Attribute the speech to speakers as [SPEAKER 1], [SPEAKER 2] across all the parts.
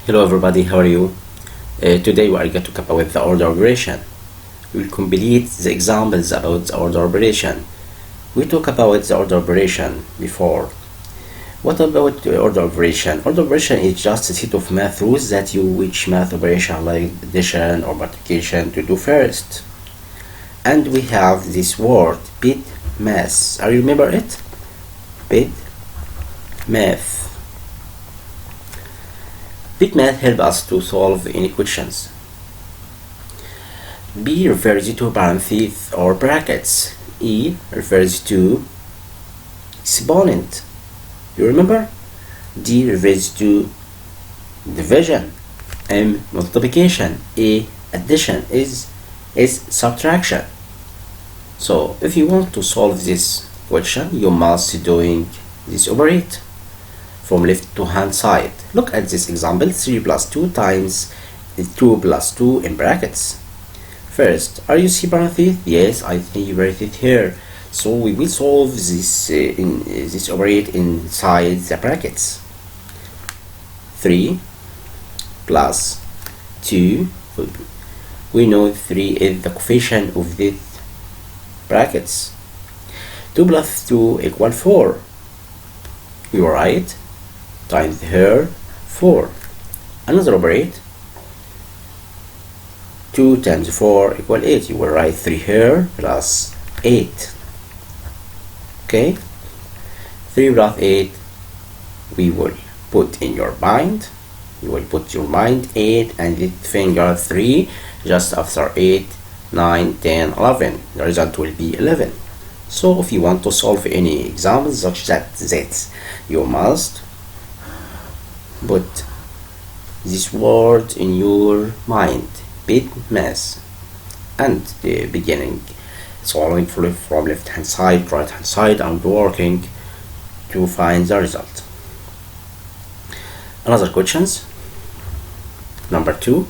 [SPEAKER 1] Hello everybody, how are you? Today we are going to talk about the order operation. We will complete the examples about the order operation. We talked about the order operation before. What about the order operation? Order operation is just a set of math rules that you which math operation like addition or multiplication to do first. And we have this word, BODMAS. Are you remember it? BODMAS. BODMAS help us to solve any questions. B refers to parentheses or brackets. E refers to exponent. You remember? D refers to division. M multiplication. A addition. Is subtraction. So if you want to solve this question, you must doing this operate from left to hand side. Look at this example, 3 plus 2 times 2 plus 2 in brackets. First, are you see parentheses? Yes, I think you write it here. So we will solve this this operate inside the brackets. 3 plus 2. We know 3 is the coefficient of these brackets. 2 plus 2 equal 4. You are right. Times here 4. Another operate. 2 times 4 equal 8. You will write 3 here plus 8. Okay, 3 plus 8 we will put in your mind. You will put your mind 8 and the finger 3 just after 8, 9, 10, 11. The result will be 11. So if you want to solve any examples such that you must put this word in your mind, BODMAS, and the beginning solving from left hand side, right hand side, and working to find the result. Another questions. Number 2.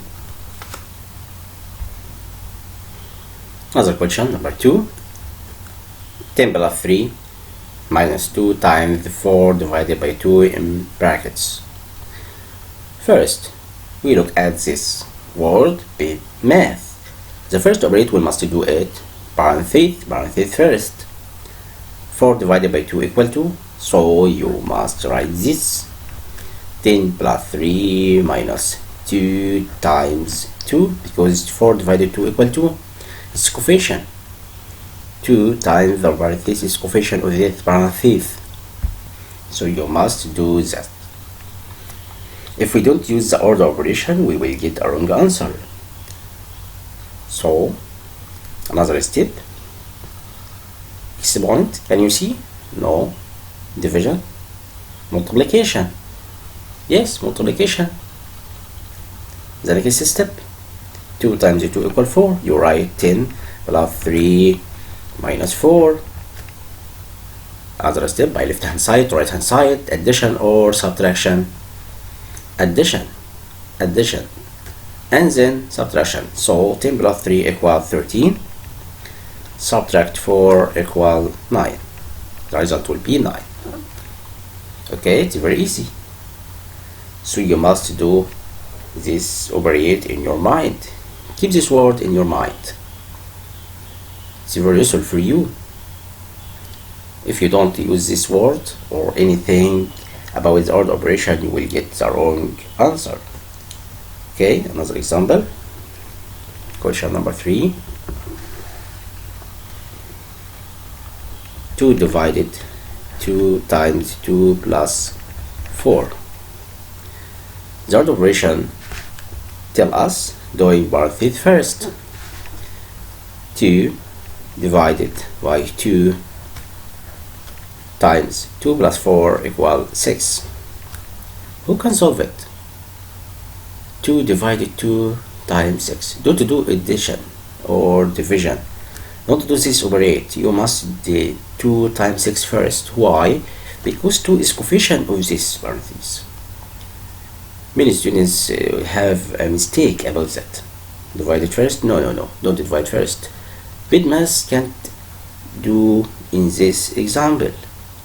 [SPEAKER 1] Another question, number 2. 10 plus 3 minus 2 times 4 divided by 2 in brackets. First, we look at this word, BODMAS. The first operate we must do it, parentheses first. 4 divided by 2 equal 2, so you must write this. 10 plus 3 minus 2 times 2, because 4 divided 2 equal 2, it's coefficient. 2 times the parentheses coefficient of this parentheses. So you must do that. If we don't use the order operation, we will get a wrong answer. So, another step. Exponent, can you see? No. Division. Multiplication. Yes, multiplication. The next step. 2 times 2 equal 4. You write 10 plus 3 minus 4. Another step by left hand side to right hand side. Addition or subtraction. Addition, and then subtraction. So 10 plus 3 equal 13. Subtract 4 equal 9. The result will be 9. Okay, it's very easy. So you must do this operate in your mind. Keep this word in your mind. It's very useful for you. If you don't use this word or anything about the order operation, you will get the wrong answer. Okay, another example. Question number 3. 2 divided 2 times 2 plus 4. The order operation tell us doing parentheses first. 2 divided by 2 times 2 plus 4 equal 6. Who can solve it? 2 divided 2 times 6. Don't do addition or division. Don't do this operate. You must do 2 times 6 first. Why? Because 2 is coefficient of this parentheses. Many students have a mistake about that. Divide it first? No. Don't divide first. BODMAS can't do in this example.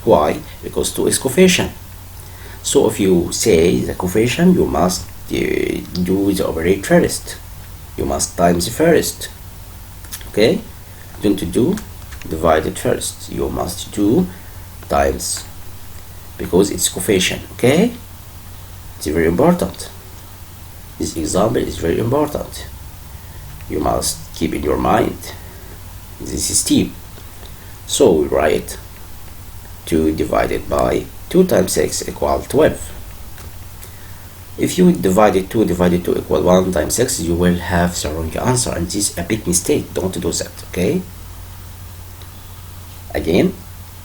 [SPEAKER 1] Why? Because 2 is coefficient. So if you say the coefficient, you must do the operator first. You must times first. Okay, don't do divided first. You must do times because it's coefficient. Okay, it's very important. This example is very important. You must keep in your mind this is step. So we write 2 divided by 2 times 6 equal 12. If you divided 2 divided 2 equal 1 times 6, you will have the wrong answer, and this is a big mistake. Don't do that. Okay, again,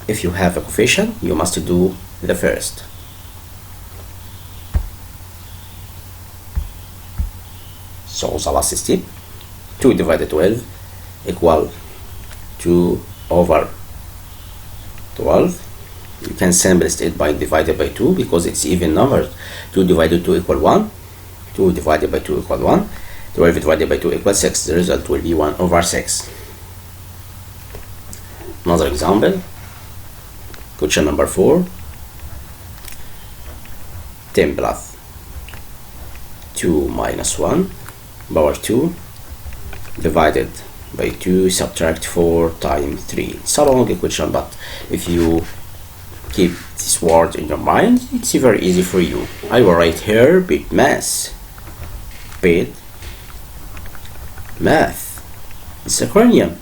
[SPEAKER 1] if you have a coefficient, you must do the first. So the last step, 2 divided 12 equal 2 over 12. You can simplify it by divided by 2 because it's even number. 2 divided 2 equal 1. 2 divided by 2 equal 1. 12 divided by 2 equals 6. The result will be 1 over 6. Another example. Question number 4. 10 plus 2 minus 1 power 2 divided by 2 subtract 4 times 3. It's a long equation, but if you keep this word in your mind, it's very easy for you. I will write here BODMAS. Math. It's acronym.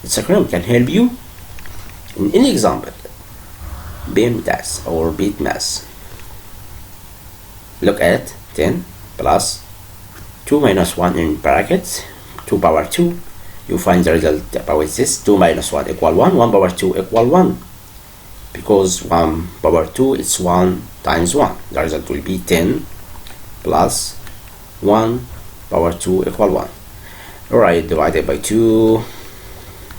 [SPEAKER 1] It's acronym can help you in any example. PEMDAS or BODMAS. Look at 10 plus 2 minus 1 in brackets 2 power 2. You find the result about this. 2 minus 1 equal 1. 1 power 2 equal 1. Because 1 power 2 is 1 times 1. The result will be 10 plus 1 power 2 equal 1. Alright, divided by 2,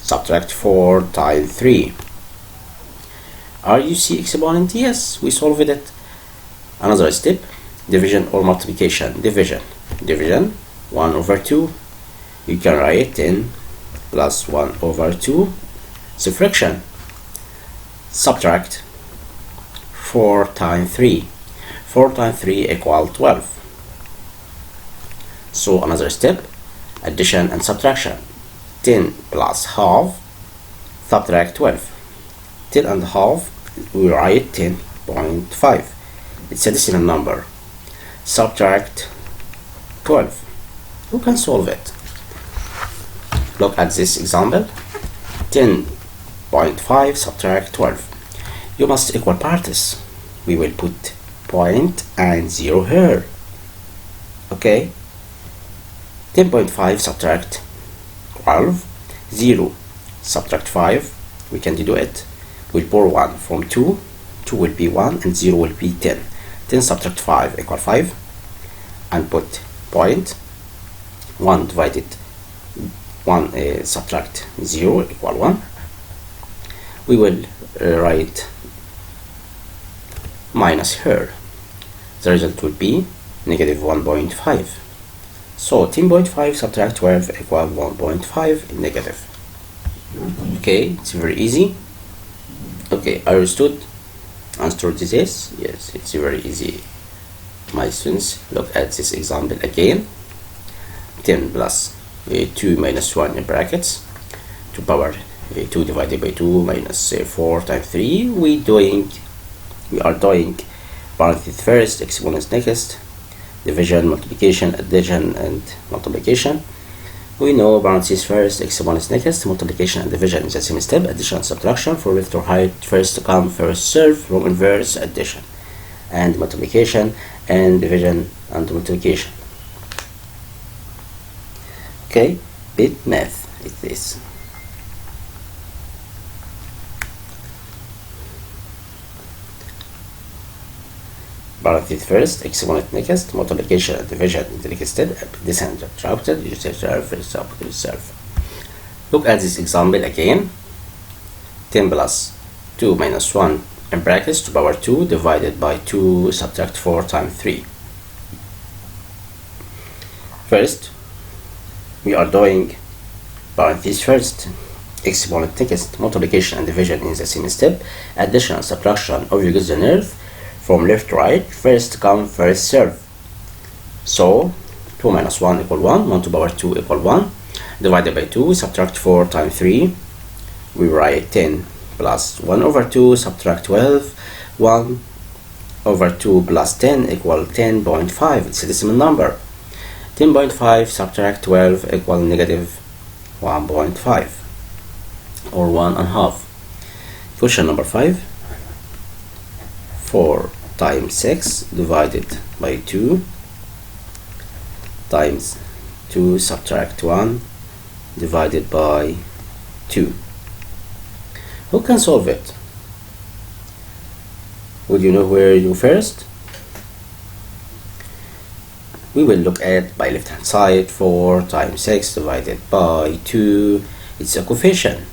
[SPEAKER 1] subtract 4 times 3. Are you see exponent? Yes, we solved it. Another step, division or multiplication. Division 1 over 2. You can write 10 plus 1 over 2. Subtraction. Subtract 4 times 3. 4 times 3 equal 12. So another step, addition and subtraction. 10 plus half, subtract 12. 10 and half, we write 10.5. It's a decimal number. Subtract 12. You can solve it. Look at this example. 10.5 subtract 12. You must equal parts. We will put point and 0 here. Okay. 10.5 subtract 12. 0 subtract 5. We can do it. We'll pour 1 from 2. 2 will be 1 and 0 will be 10. 10 subtract 5 equal 5. And put point. 1 divided 1 subtract 0 equal 1. We will write minus here. The result will be negative 1.5. So 10.5 subtract 12 equal 1.5 negative. Okay, it's very easy. Okay, understood this? Yes, it's very easy. My students, look at this example again. 10 plus 2 minus 1 in brackets 2 power 2 divided by 2 minus 4 times 3. We are doing parentheses first, exponents next, division, multiplication, addition and multiplication. We know parentheses first, exponents next, multiplication and division is the same step. Addition and subtraction, for left or right, first come first serve, row inverse, addition and multiplication and division and multiplication. Okay, BODMAS is this. Parentheses first, exponent next, multiplication and division in the next step, addition and subtraction, reserve. Look at this example again. 10 plus 2 minus 1 in brackets 2 power 2 divided by 2 subtract 4 times 3. First, we are doing parentheses first, exponent next, multiplication and division in the same step, addition and subtraction. Or you get the nerve. from left to right, first come first serve. So 2 minus 1 equal 1, 1 to the power 2 equal 1, divided by 2, subtract 4 times 3, we write 10 plus 1 over 2, subtract 12, 1 over 2 plus 10 equal 10.5, it's a decimal number. 10.5 subtract 12 equal negative 1.5 or 1.5. Question number 5. 4 times 6 divided by 2 times 2 subtract 1 divided by 2. Who can solve it? Would you know where you first? We will look at by left hand side. 4 times 6 divided by 2. It's a coefficient.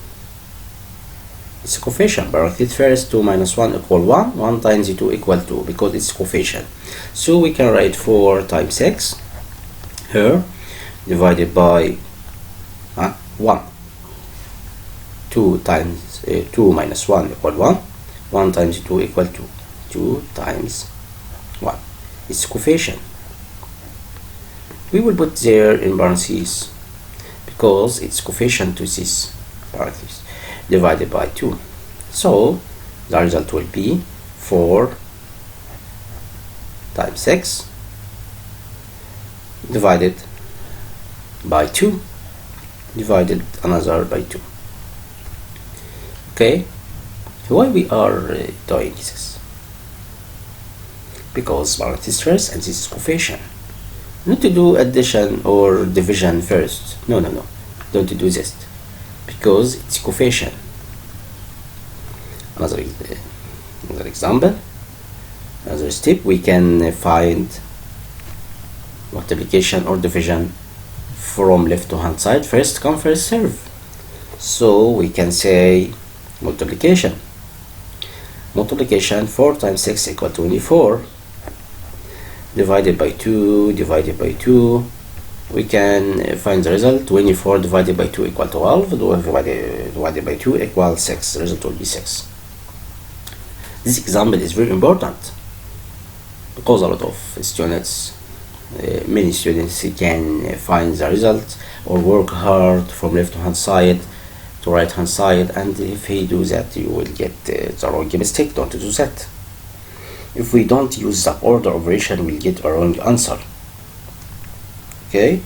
[SPEAKER 1] It's a coefficient. Parenthesis first. 2 minus 1 equal 1. 1 times 2 equal 2 because it's coefficient. So we can write 4 times 6 here divided by 1. 2 times 2 minus 1 equal 1. 1 times 2 equal 2. 2 times 1. It's coefficient. We will put there in parentheses because it's coefficient to this parentheses divided by 2. So the result will be 4 times 6 divided by 2 divided another by 2. Okay, why we are doing this? Because parentheses first and this is coefficient. Not to do addition or division first. No. Don't do this because it's coefficient. Another example, another step, we can find multiplication or division from left to hand side. First come first serve. So we can say multiplication. 4 times 6 equal 24 divided by 2 divided by 2. We can find the result. 24 divided by 2 equal 12, divided by 2 equals 6. The result will be 6. This example is very important because a lot of students, many students can find the result or work hard from left hand side to right hand side, and if he do that you will get the wrong mistake. Don't do that. If we don't use the order operation, we'll get a wrong answer. Okay,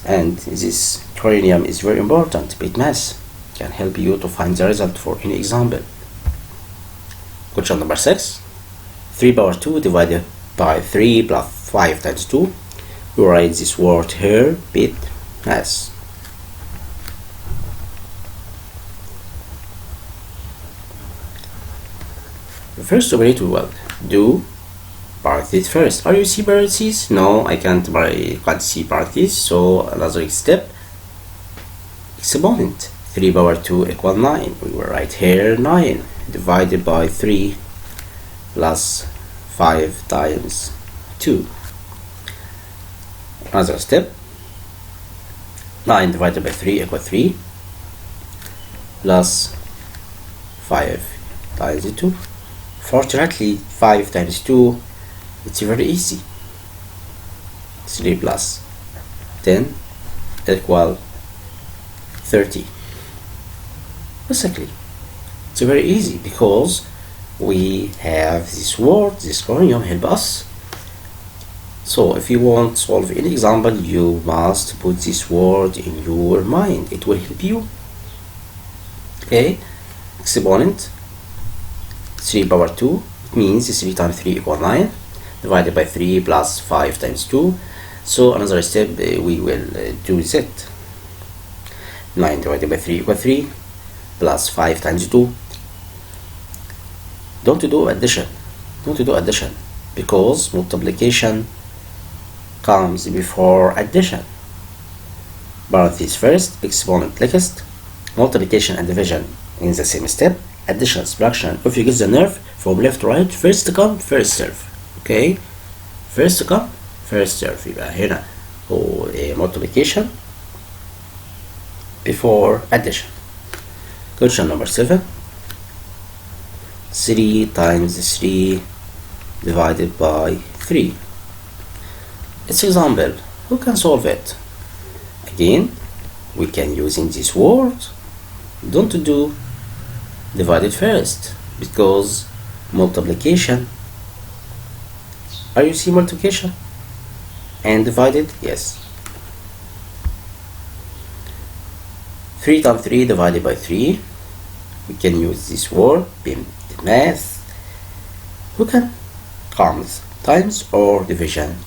[SPEAKER 1] and this curriculum is very important. BODMAS can help you to find the result for any example. Question number 6. 3 power 2 divided by 3 plus 5 times 2. We write this word here, BODMAS. The first operator will do parentheses first. Are you see parentheses? No, I can't see parentheses. So another step, exponent. 3 power 2 equal 9. We will write here 9 divided by 3 plus 5 times 2. Another step, 9 divided by 3 equal 3 plus 5 times 2. Fortunately, 5 times 2, it's very easy. 3 plus 10 equal 30. Basically, it's very easy because we have this word, this curriculum help us. So if you want to solve any example, you must put this word in your mind. It will help you. Okay, exponent 3 power 2, it means 3 times 3 equal 9 divided by 3 plus 5 times 2. So another step, we will do that. 9 divided by 3 equal 3 plus 5 times 2. Don't do addition because multiplication comes before addition. Parentheses first, exponent next, multiplication and division in the same step, addition, subtraction. If you get the nerve from left to right, first come first serve. Okay, first come first serve. يبقى هنا هو multiplication before addition. Question number 7. 3 times 3 divided by 3. It's example. Who can solve it? Again, we can using this word. Don't do divided first, because multiplication. Are you see multiplication and divided? Yes. 3 times 3 divided by 3. We can use this word, BODMAS. Who can comes times or division?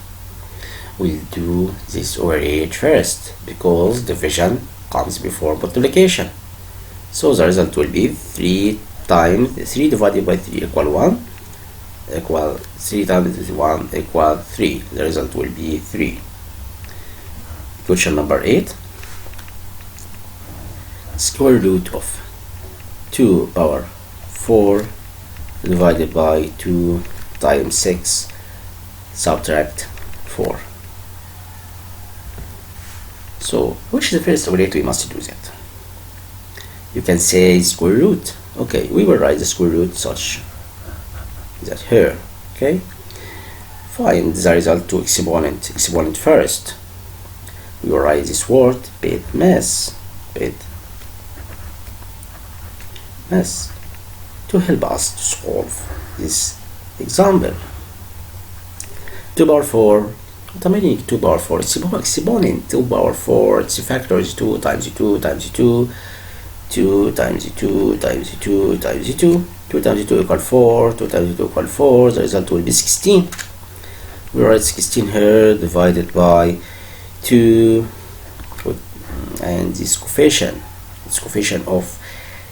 [SPEAKER 1] We'll do this overage first, because division comes before multiplication. So the result will be 3 times 3 divided by 3 equal 1, equal 3 times 1 equal 3. The result will be 3. Question number 8. Square root of 2 power 4 divided by 2 times 6 subtract 4. So which is the first operator we must do that? You can say square root. Okay, we will write the square root such that here. Okay, find the result to exponent. Exponent first. We will write this word BODMAS. BODMAS to help us to solve this example. 2 power 4. What am I meaning 2 power 4? It's exponent. 2 power 4. It's a factor. Is 2 times 2 times 2. 2 times 2 times 2 times 2. 2 times 2 equal 4. 2 times 2 equal 4. The result will be 16. We write 16 here divided by 2, and this coefficient. It's coefficient of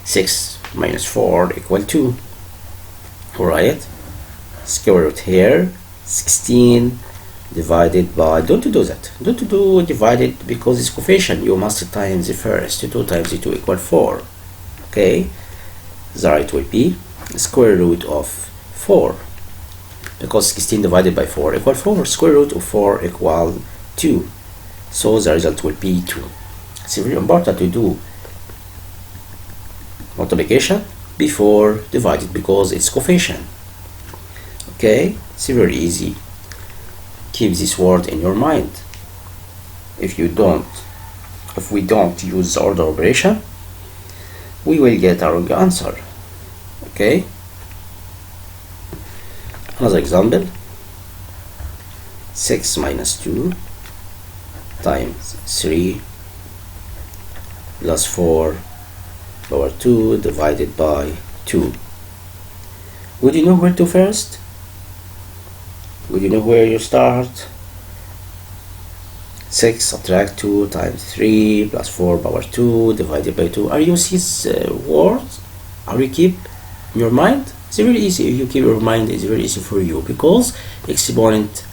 [SPEAKER 1] 6 minus 4 equal 2. Alright. Square root here 16 divided by, don't do that, don't do divided, because it's coefficient. You must times the first. 2 times 2 equal 4. Okay, the right will be square root of 4, because 16 divided by 4 equal 4. Square root of 4 equal 2. So the result will be 2. It's very important to do multiplication before divided, because it's coefficient. Okay, it's very easy. Keep this word in your mind. If we don't use the order operation, we will get a wrong answer. Okay, another example. 6 minus 2 times 3 plus 4 power 2 divided by 2. Would you know where to first? Would you know where you start? 6 subtract 2 times 3 plus 4 power 2 divided by 2. Are you see these words? Are you keep in your mind? It's very easy. If you keep your mind, it's very easy for you, because exponent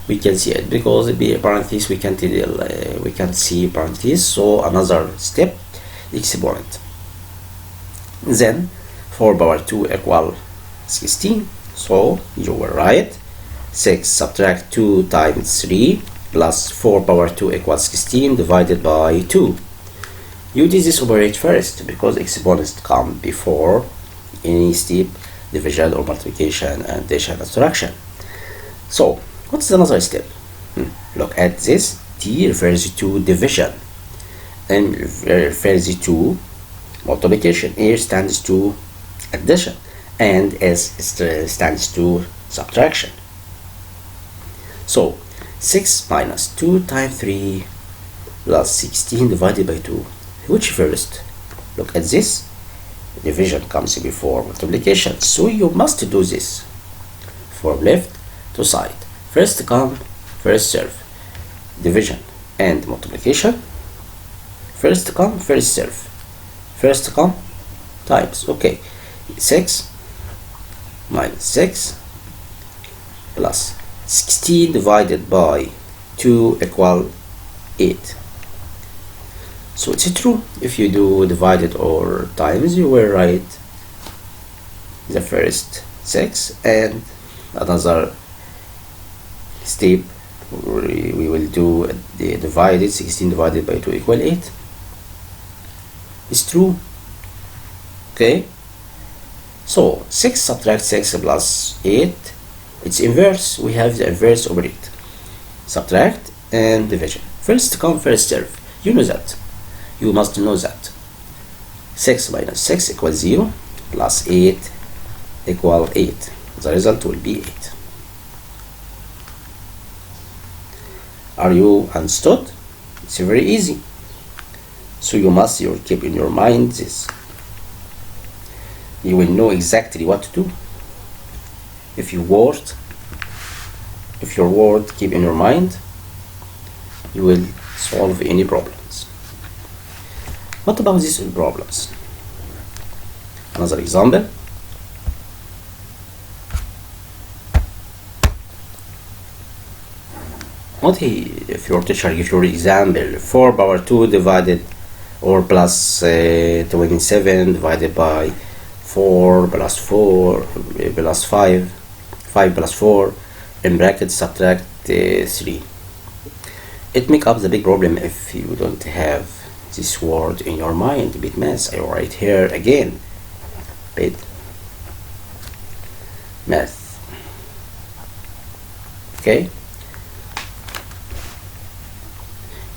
[SPEAKER 1] we can see it, because it be a parenthesis we can see parenthesis. So another step, exponent. Then 4 power 2 equal 16. So you will write 6 subtract 2 times 3 plus 4 power 2 equals 16 divided by 2. You did this operate first, because exponents come before any step, division or multiplication and addition and subtraction. So what's another step? Look at this. T refers to division, M refers to multiplication, A stands to addition, and S stands to subtraction. So 6 minus 2 times 3 plus 16 divided by 2. Which first? Look at this. Division comes before multiplication, so you must do this from left to side. First come, first serve. Division and multiplication. First come, first serve. First come times. Okay, 6 minus 6 plus 16 divided by 2 equal 8. So it's true. If you do divided or times, you will write the first 6, and another step we will do the divided. 16 divided by 2 equal 8. It's true. Okay, So 6 subtract 6 plus 8, it's inverse. We have the inverse operate. Subtract and division. First come, first serve. You know that. You must know that. 6 minus 6 equals 0, plus 8 equal 8. The result will be 8. Are you understood? It's very easy. So you must keep in your mind this. You will know exactly what to do. If your word keep in your mind, you will solve any problems. What about these problems? Another example. If your teacher gives you example 4 power 2 divided or plus 27 divided by 4 plus 4 plus 5 plus 4 in brackets subtract 3. It make up the big problem if you don't have this word in your mind. BODMAS. I write here again. BODMAS. Okay.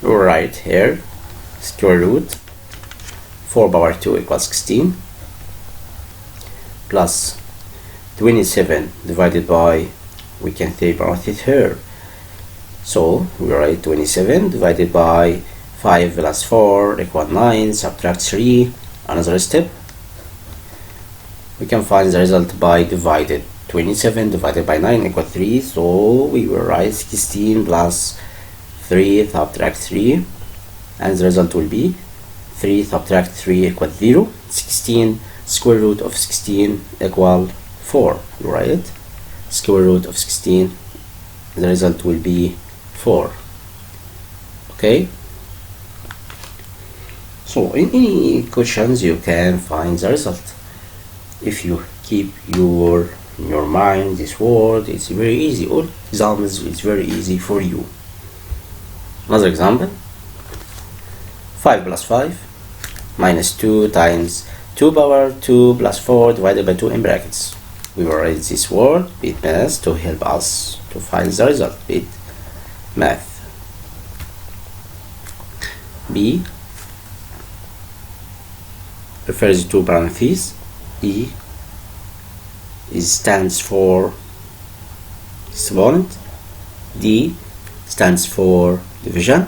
[SPEAKER 1] You write here square root 4 power 2 equals 16 plus 27 divided by, we can say parenthesis here. So we write 27 divided by 5 plus 4 equal 9, subtract 3. Another step, we can find the result by divided. 27 divided by 9 equal 3, so we will write 16 plus 3 subtract 3, and the result will be 3 subtract 3 equal 0. 16 square root of 16 equal 4. You write square root of 16, the result will be 4. Okay, so in any questions you can find the result. If you keep in your mind this word, it's very easy. All examples, it's very easy for you. Another example, 5 plus 5 minus 2 times 2 power 2 plus 4 divided by 2 in brackets. We will write this word BODMAS to help us to find the result. BODMAS. B refers to parentheses. E stands for exponent. D stands for division.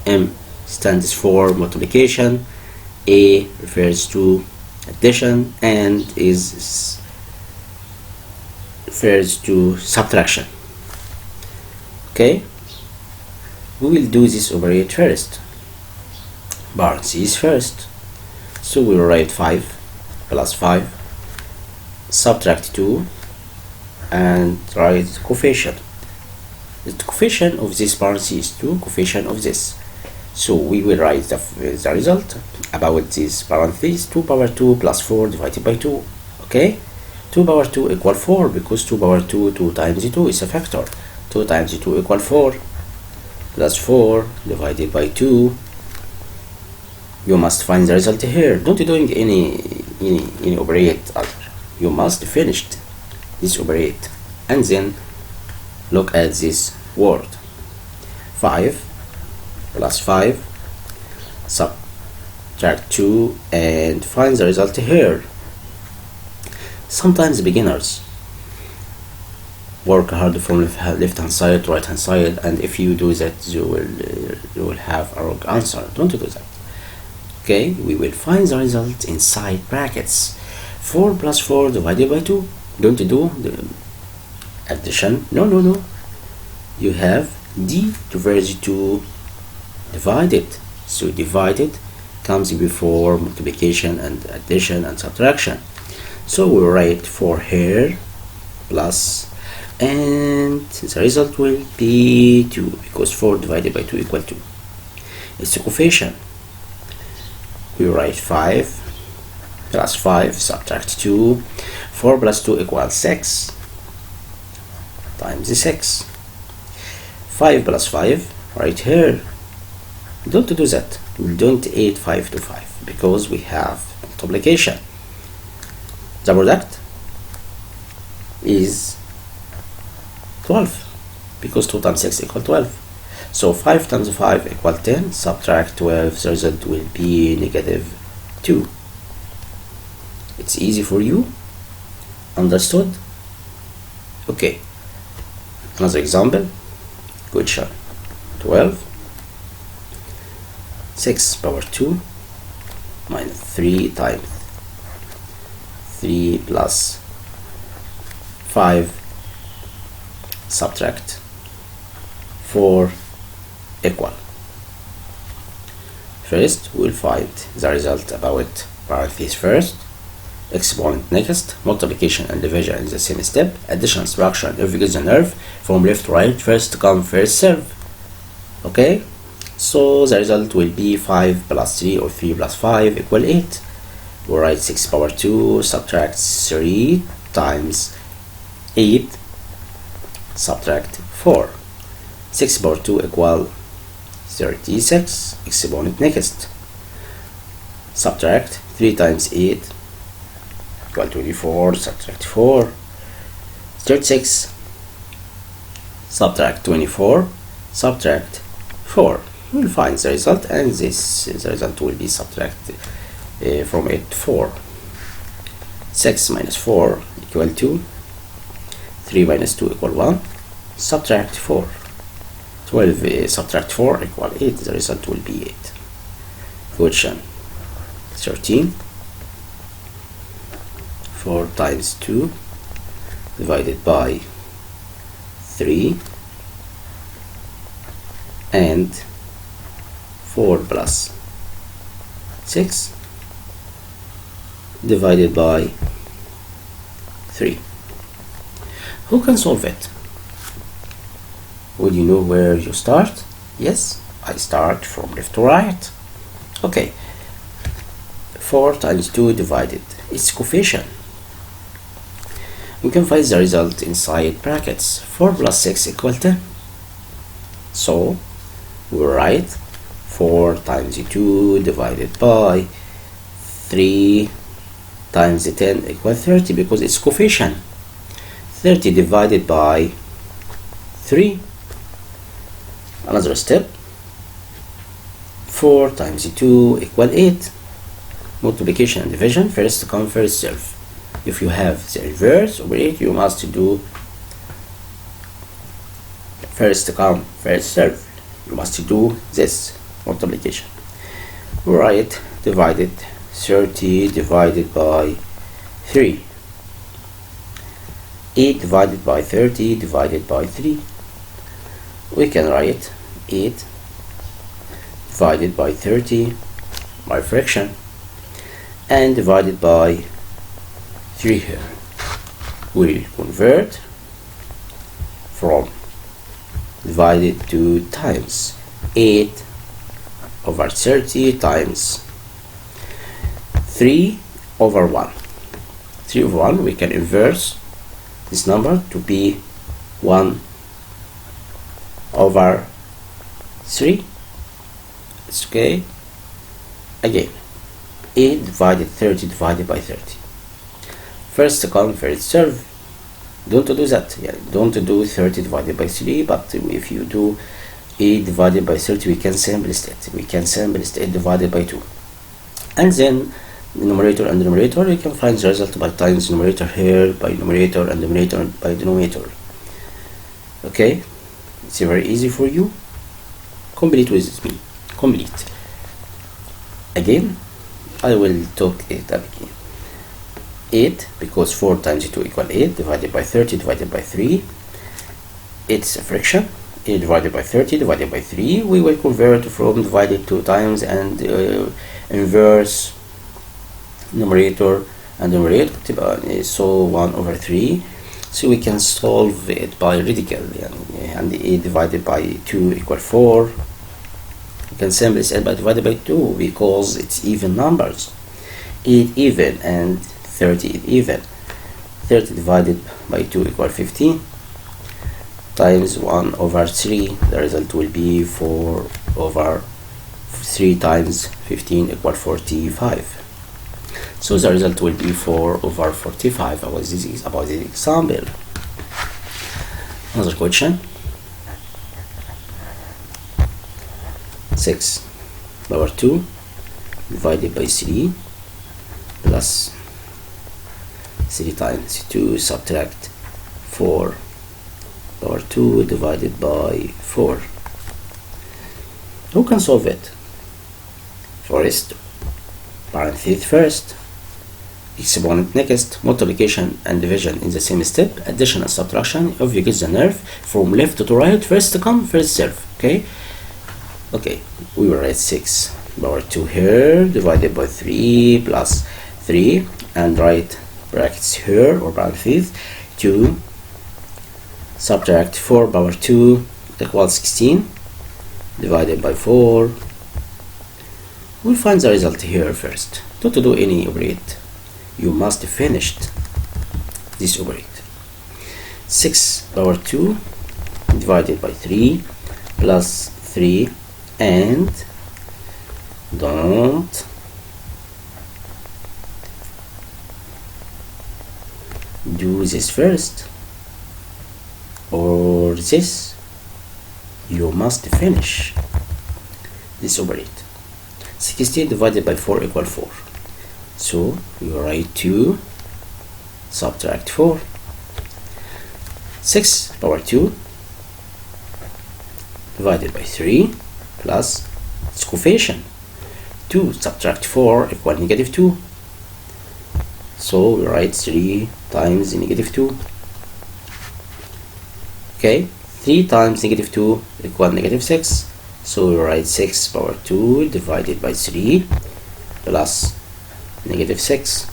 [SPEAKER 1] M stands for multiplication. A refers to addition, and refers to subtraction. Okay, we will do this operate first. Parentheses first. So we will write 5 plus 5 subtract 2 and write coefficient. The coefficient of this parentheses 2, coefficient of this. So we will write the result about this parentheses. 2 power 2 plus 4 divided by 2. Okay, 2 power 2 equal 4, because 2 power 2, 2 times 2 is a factor. 2 times 2 equal 4, plus 4 divided by 2. You must find the result here. Don't doing any operate. You must finish this operate, and then look at this word. 5 plus 5 subtract 2 and find the result here. Sometimes beginners work hard from left hand side to right hand side, and if you do that you will have a wrong answer. Don't do that. Okay, we will find the result inside brackets. 4 plus 4 divided by 2. Don't do the addition. No. You have D refers to divided. So divided comes before multiplication and addition and subtraction. So we write 4 here plus, and the result will be 2, because 4 divided by 2 equal 2. It's a coefficient. We write 5 plus 5 subtract 2. 4 plus 2 equals 6 times 6. 5 plus 5 right here. Don't do that. Don't add 5 to 5, because we have multiplication. The product is 12, because 2 times 6 equal 12. So 5 times 5 equal 10, subtract 12, the result will be negative 2. It's easy for you? Understood? Okay. Another example. Question 12. 6 power 2 minus 3 times 3 plus 5 subtract 4 equal. First, we'll find the result about parentheses first, exponent next, multiplication and division in the same step, addition, subtraction, navigate the nerve from left to right, first come, first serve. Okay, so the result will be 5 plus 3 or 3 plus 5 equal 8. We'll write 6 power 2 subtract 3 times 8 subtract 4. 6 power 2 equal 36, exponent next, subtract 3 times 8 equal 24, subtract 4, 36, subtract 24, subtract 4. We'll find the result, and the result will be subtracted from it 4. 6 minus 4 equal 2, 3 minus 2 equal 1, subtract 4. 12 subtract 4 equal 8, the result will be 8. Question 13. 4 times 2 divided by 3 and 4 plus 6 divided by 3. Who can solve it? Would you know where you start? Yes, I start from left to right. Okay, 4 times 2 divided, it's coefficient. We can find the result inside brackets. 4 plus 6 equal 10. So we write 4 times 2 divided by 3 times 10 equal 30, because it's coefficient. 30 divided by 3. Another step. 4 times 2 equal 8. Multiplication and division, first come, first serve. If you have the reverse operator, you must do first come, first serve. You must do this multiplication. Write divided 30 divided by 3. 8 divided by 30 divided by 3. We can write 8 divided by 30 by fraction and divided by 3 here. We'll convert from divided to times. 8 over 30 times 3 over 1. 3 over 1, we can inverse this number to be 1 over 3. It's okay. Again, 8 divided 30 divided by 30. First come, first serve. Don't do that. Yeah, don't do 30 divided by 3, but if you do 8 divided by 30, we can simplest it. We can simplest 8 divided by 2. And then numerator and denominator, you can find the result by times numerator here by numerator and denominator by denominator. Okay, it's very easy for you. Complete with me. Complete. Again, I will talk it up again. 8, because 4 times 2 equal 8 divided by 30 divided by 3. It's a fraction. 8 divided by 30 divided by 3. We will convert from divided 2 times and inverse numerator and numerator, so 1 over 3. So we can solve it by radical, and 8 divided by 2 equal 4. We can simplify it by divided by 2 because it's even numbers. 8 even and 30 even. 30 divided by 2 equal 15 times 1 over 3. The result will be 4 over 3 times 15 equal 45. So the result will be 4/45 about this example. Another question. 6 power 2 divided by 3 plus 3 times 2 subtract 4 power 2 divided by 4. Who can solve it? First, parenthesis first, exponent next, multiplication and division in the same step, addition and subtraction. If you get the nerve from left to right, first come, first serve. Okay, we will write 6 power 2 here divided by 3 plus 3 and write brackets here or parentheses 2 subtract 4 power 2 equals 16 divided by 4. We'll find the result here first. Not to do any operate, you must finish this operate. 6 power 2 divided by 3 plus 3 and don't do this first or this. You must finish this operate. 16 divided by 4 equal 4. So you write 2 subtract 4. 6 power 2 divided by 3 plus its coefficient. 2 subtract 4 equal negative 2. So we write 3 times negative 2. Okay, 3 times negative 2 equal negative 6. So we write 6 power 2 divided by 3 plus negative 6.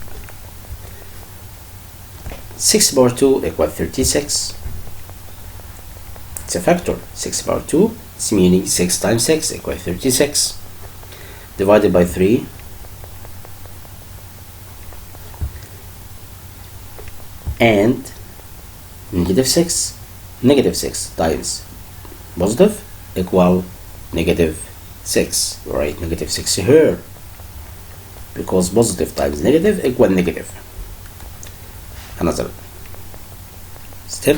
[SPEAKER 1] 6 power 2 equal 36. It's a factor. 6 power 2, it's meaning 6 times 6 equal 36. Divided by 3. And negative 6. Negative 6 times positive equal negative 6. Right, negative 6 here. Because positive times negative equal negative. Another step.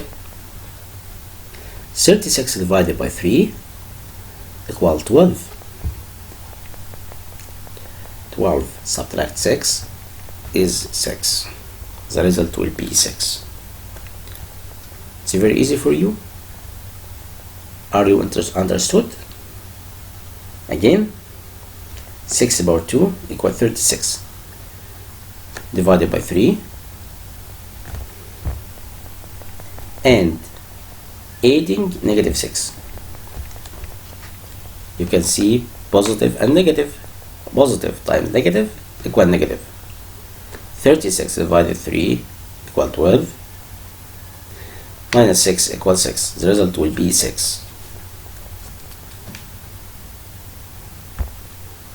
[SPEAKER 1] 36 divided by 3 equal 12. 12 subtract 6 is 6. The result will be 6. It's very easy for you. Are you understood? Again, 6 power 2 equal 36 divided by 3 and adding negative 6. You can see positive and negative. Positive times negative equal negative. 36 divided 3 equal 12 minus 6 equals 6. The result will be 6.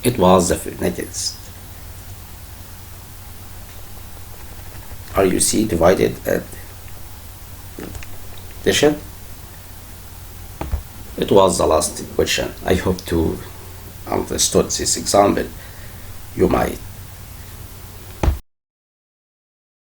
[SPEAKER 1] It was the next. Are you see divided and addition? It was the last question. I hope to understood this example. You might